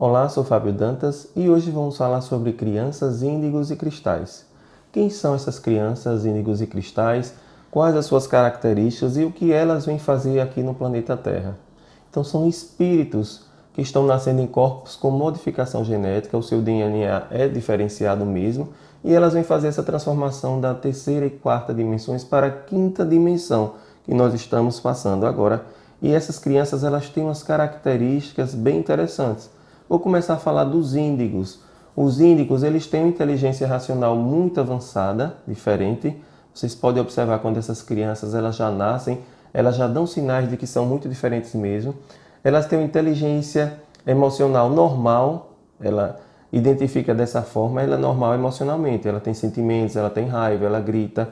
Olá, sou Fábio Dantas e hoje vamos falar sobre crianças índigos e cristais. Quem são essas crianças índigos e cristais? Quais as suas características e o que elas vêm fazer aqui no planeta Terra? Então são espíritos que estão nascendo em corpos com modificação genética, o seu DNA é diferenciado mesmo, e elas vêm fazer essa transformação da terceira e quarta dimensões para a quinta dimensão que nós estamos passando agora. E essas crianças elas têm umas características bem interessantes. Vou começar a falar dos índigos. Os índigos eles têm uma inteligência racional muito avançada, diferente. Vocês podem observar quando essas crianças elas já nascem, elas já dão sinais de que são muito diferentes mesmo. Elas têm uma inteligência emocional normal, ela identifica dessa forma, ela é normal emocionalmente, ela tem sentimentos, ela tem raiva, ela grita,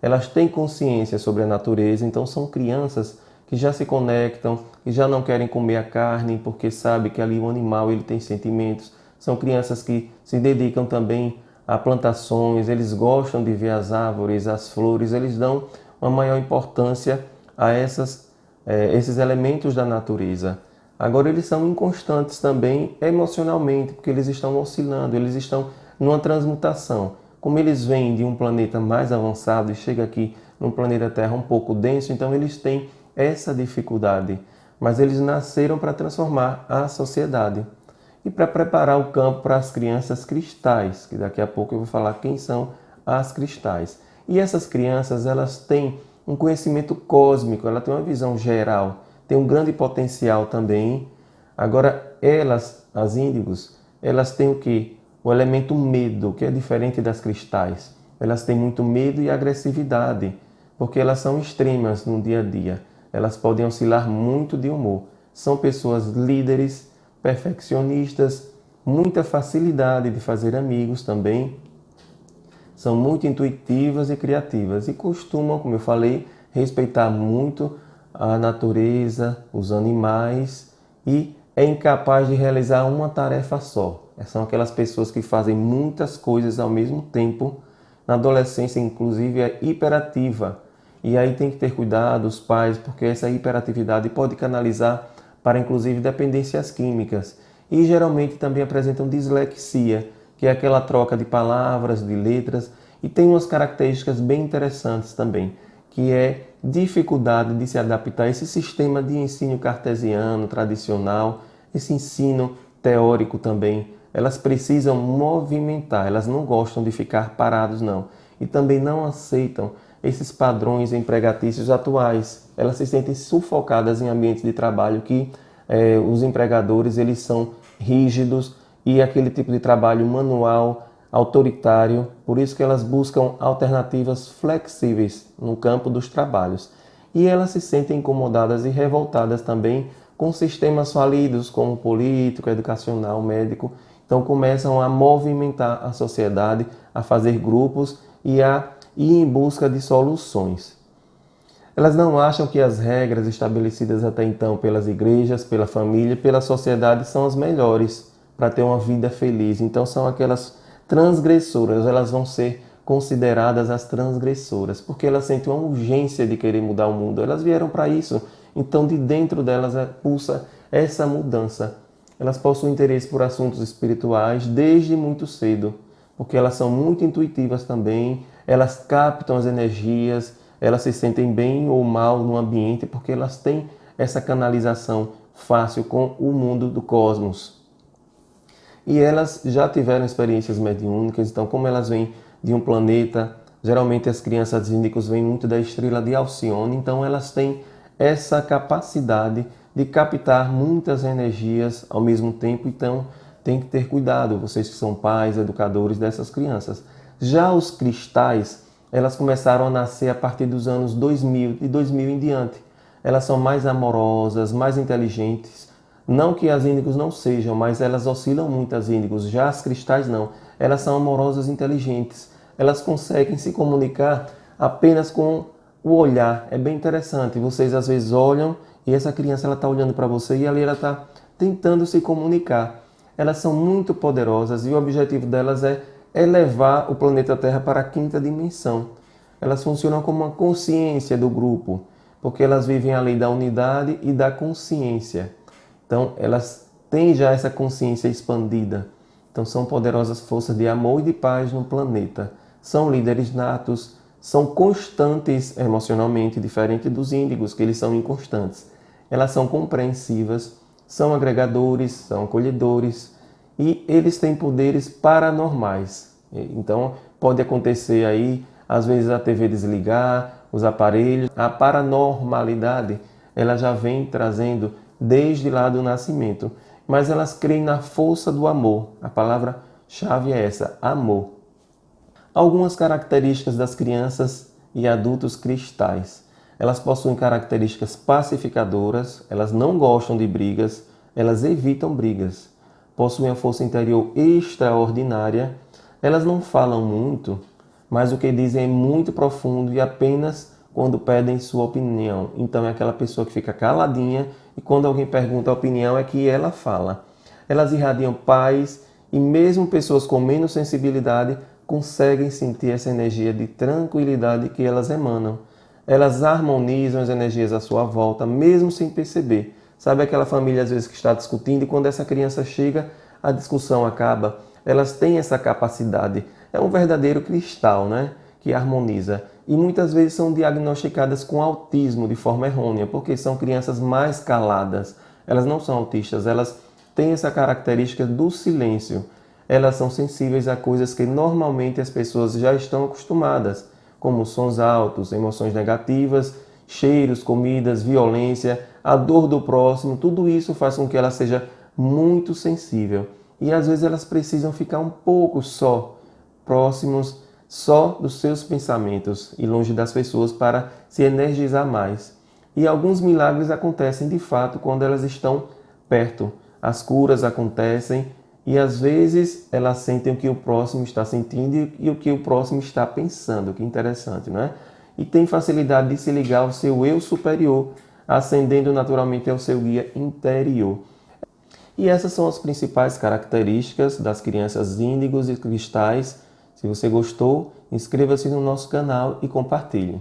elas têm consciência sobre a natureza, então são crianças que já se conectam, que já não querem comer a carne porque sabe que ali o animal ele tem sentimentos. São crianças que se dedicam também a plantações, eles gostam de ver as árvores, as flores, eles dão uma maior importância a esses elementos da natureza. Agora eles são inconstantes também emocionalmente, porque eles estão oscilando, eles estão numa transmutação. Como eles vêm de um planeta mais avançado e chegam aqui num planeta Terra um pouco denso, então eles têm essa dificuldade, mas eles nasceram para transformar a sociedade e para preparar o campo para as crianças cristais, que daqui a pouco eu vou falar quem são as cristais. E essas crianças, elas têm um conhecimento cósmico, ela tem uma visão geral, tem um grande potencial também. Agora, elas, as índigos, elas têm o quê? O elemento medo, que é diferente das cristais. Elas têm muito medo e agressividade, porque elas são extremas no dia a dia. Elas podem oscilar muito de humor. São pessoas líderes, perfeccionistas, muita facilidade de fazer amigos também. São muito intuitivas e criativas e costumam, como eu falei, respeitar muito a natureza, os animais e é incapaz de realizar uma tarefa só. São aquelas pessoas que fazem muitas coisas ao mesmo tempo. Na adolescência, inclusive, é hiperativa. E aí tem que ter cuidado, os pais, porque essa hiperatividade pode canalizar para, inclusive, dependências químicas. E geralmente também apresentam dislexia, que é aquela troca de palavras, de letras, e tem umas características bem interessantes também, que é dificuldade de se adaptar a esse sistema de ensino cartesiano, tradicional, esse ensino teórico também. Elas precisam movimentar, elas não gostam de ficar parados não. E também não aceitam esses padrões empregatícios atuais. Elas se sentem sufocadas em ambientes de trabalho que os empregadores eles são rígidos e aquele tipo de trabalho manual, autoritário. Por isso que elas buscam alternativas flexíveis no campo dos trabalhos. E elas se sentem incomodadas e revoltadas também com sistemas falidos como político, educacional, médico. Então começam a movimentar a sociedade, a fazer grupos e a ir em busca de soluções. Elas não acham que as regras estabelecidas até então pelas igrejas, pela família, pela sociedade são as melhores para ter uma vida feliz. Então são aquelas transgressoras, elas vão ser consideradas as transgressoras, porque elas sentem uma urgência de querer mudar o mundo. Elas vieram para isso, então de dentro delas pulsa essa mudança. Elas possuem interesse por assuntos espirituais desde muito cedo, porque elas são muito intuitivas também, elas captam as energias, elas se sentem bem ou mal no ambiente, porque elas têm essa canalização fácil com o mundo do cosmos. E elas já tiveram experiências mediúnicas, então como elas vêm de um planeta, geralmente as crianças índicos vêm muito da estrela de Alcione, então elas têm essa capacidade de captar muitas energias ao mesmo tempo, então tem que ter cuidado, vocês que são pais, educadores dessas crianças. Já os cristais, elas começaram a nascer a partir dos anos 2000, de 2000 em diante. Elas são mais amorosas, mais inteligentes. Não que as índigos não sejam, mas elas oscilam muito as índigos. Já as cristais não. Elas são amorosas e inteligentes. Elas conseguem se comunicar apenas com o olhar. É bem interessante. Vocês às vezes olham e essa criança ela está olhando para você e ali ela está tentando se comunicar. Elas são muito poderosas e o objetivo delas é elevar o planeta Terra para a quinta dimensão. Elas funcionam como uma consciência do grupo, porque elas vivem a lei da unidade e da consciência. Então, elas têm já essa consciência expandida. Então são poderosas forças de amor e de paz no planeta. São líderes natos, são constantes emocionalmente, diferente dos índigos, que eles são inconstantes. Elas são compreensivas, são agregadores, são acolhedores e eles têm poderes paranormais. Então pode acontecer aí, às vezes a TV desligar, os aparelhos, a paranormalidade, ela já vem trazendo desde lá do nascimento. Mas elas creem na força do amor. A palavra-chave é essa, amor. Algumas características das crianças e adultos cristais. Elas possuem características pacificadoras, elas não gostam de brigas, elas evitam brigas. Possuem a força interior extraordinária, elas não falam muito, mas o que dizem é muito profundo e apenas quando pedem sua opinião. Então é aquela pessoa que fica caladinha e quando alguém pergunta a opinião é que ela fala. Elas irradiam paz e mesmo pessoas com menos sensibilidade conseguem sentir essa energia de tranquilidade que elas emanam. Elas harmonizam as energias à sua volta, mesmo sem perceber. Sabe aquela família às vezes que está discutindo e quando essa criança chega, a discussão acaba? Elas têm essa capacidade. É um verdadeiro cristal, né? Que harmoniza. E muitas vezes são diagnosticadas com autismo de forma errônea, porque são crianças mais caladas. Elas não são autistas, elas têm essa característica do silêncio. Elas são sensíveis a coisas que normalmente as pessoas já estão acostumadas, como sons altos, emoções negativas, cheiros, comidas, violência, a dor do próximo. Tudo isso faz com que ela seja muito sensível. E às vezes elas precisam ficar um pouco próximos só dos seus pensamentos e longe das pessoas para se energizar mais. E alguns milagres acontecem de fato quando elas estão perto. As curas acontecem e às vezes elas sentem o que o próximo está sentindo e o que o próximo está pensando. Que interessante, não é? E tem facilidade de se ligar ao seu eu superior, ascendendo naturalmente ao seu guia interior. E essas são as principais características das crianças índigos e cristais. Se você gostou, inscreva-se no nosso canal e compartilhe.